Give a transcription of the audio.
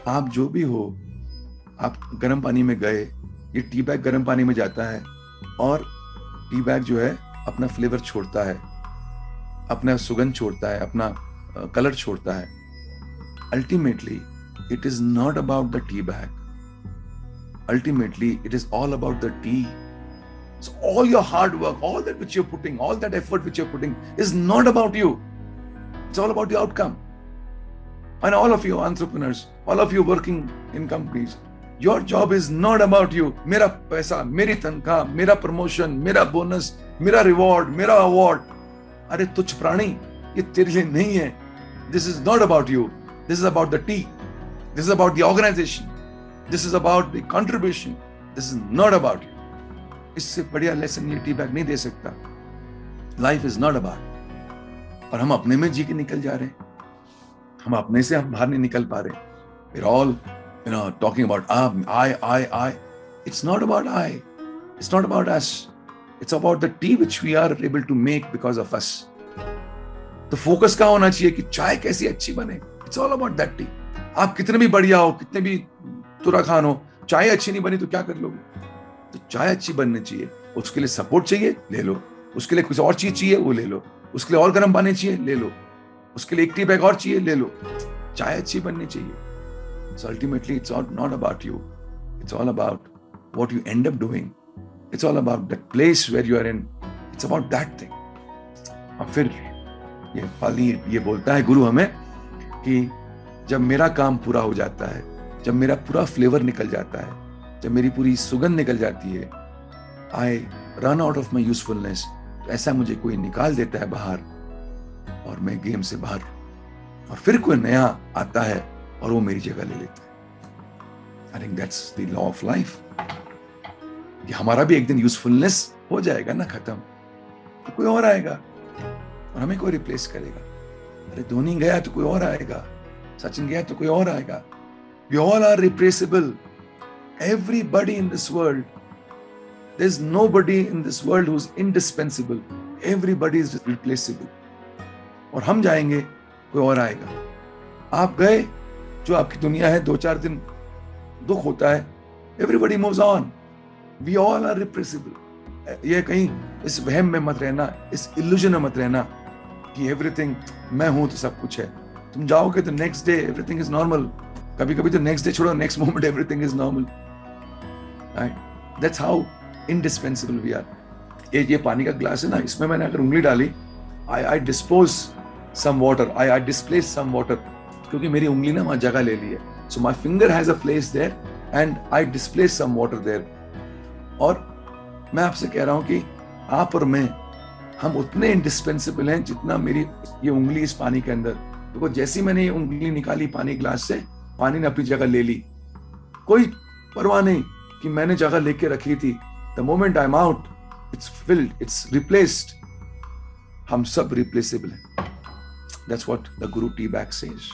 आप जो भी हो, आप गर्म पानी में गए, ये टी बैग गर्म पानी में जाता है और टी बैग जो है अपना फ्लेवर छोड़ता है, अपना सुगंध छोड़ता है, अपना कलर छोड़ता है. Ultimately it is not about the tea bag. Ultimately, it is all about the tea. So all your hard work, all that which you're putting, all that effort which you're putting is not about you. It's all about the outcome. And all of you entrepreneurs, all of you working in companies, your job is not about you. मेरा पैसा, मेरी तनख्वाह, मेरा promotion, मेरा bonus, मेरा reward, मेरा award. अरे तुच्छ प्राणी, ये तेरे लिए नहीं है. This is not about you. This is about the tea. This is about the organization. This is about the contribution. This is not about you. इससे बढ़िया लेसन ये टी बैग नहीं दे सकता. Life is not about. और हम अपने में जी के निकल जा रहे हैं. हम अपने से हम बाहर नहीं निकल पा रहे. We're all, talking about I. It's not about I. It's not about us. It's about the tea which we are able to make because of us. तो फोकस क्या होना चाहिए कि चाय कैसी अच्छी बने. It's all about that tea. आप कितने भी बढ़िया हो, कितने भी तुरा खान हो, चाय अच्छी नहीं बनी तो क्या कर लोगे. तो चाय अच्छी बननी चाहिए, उसके लिए सपोर्ट चाहिए, ले लो. उसके लिए कुछ और चीज चाहिए, वो ले लो. उसके लिए और गर्म पानी चाहिए, ले लो. उसके लिए एक टी बैग और चाहिए, ले लो. चाय अच्छी बननी चाहिए. So ultimately it's all not about you. It's all about what you end up doing. It's all about the place where you are in. It's about that thing. और फिर ये बोलता है गुरु हमें कि जब मेरा काम पूरा हो जाता है, जब मेरा पूरा फ्लेवर निकल जाता है, जब मेरी पूरी सुगंध निकल जाती है, I run out of my usefulness, तो ऐसा मुझे कोई निकाल देता है बाहर और मैं गेम से बाहर, और फिर कोई नया आता है और वो मेरी जगह ले लेता है. I think that's the law of life. कि हमारा भी एक दिन यूजफुलनेस हो जाएगा ना खत्म, तो कोई और आएगा और हमें कोई रिप्लेस करेगा. अरे धोनी गया तो कोई और आएगा, सचिन गया तो कोई और आएगा. We all are replaceable. Everybody in this world. There's nobody in this world who's indispensable. Everybody is replaceable. और हम जाएंगे, कोई और आएगा. आप गए, जो आपकी दुनिया है, 2-4 दिन दुख होता है. Everybody moves on. We all are replaceable. ये कहीं इस वहम में मत रहना, इस illusion में मत रहना कि everything मैं हूं तो सब कुछ है. तुम जाओगे तो next day everything is normal. कभी कभी तो नेक्स्ट डे छोड़ो, next moment everything is normal. That's how indispensable we are. ये पानी का ग्लास है ना, इसमें मैंने अगर उंगली डाली, I dispose some water, I displace some water, क्योंकि मेरी उंगली ना वहां जगह ले ली है. So my finger has a place there and I displace some water there. और मैं आपसे कह रहा हूं कि आप और मैं, हम उतने इंडिस्पेंसिबल हैं जितना मेरी ये उंगली इस पानी के अंदर. देखो जैसी मैंने ये उंगली निकाली पानी ग्लास से, पानी ने अपनी जगह ले ली. कोई परवाह नहीं कि मैंने जगह लेके रखी थी. The moment I am out, it's filled, it's replaced. हम सब रिप्लेसेबल हैं. That's what the Guru tea bag says.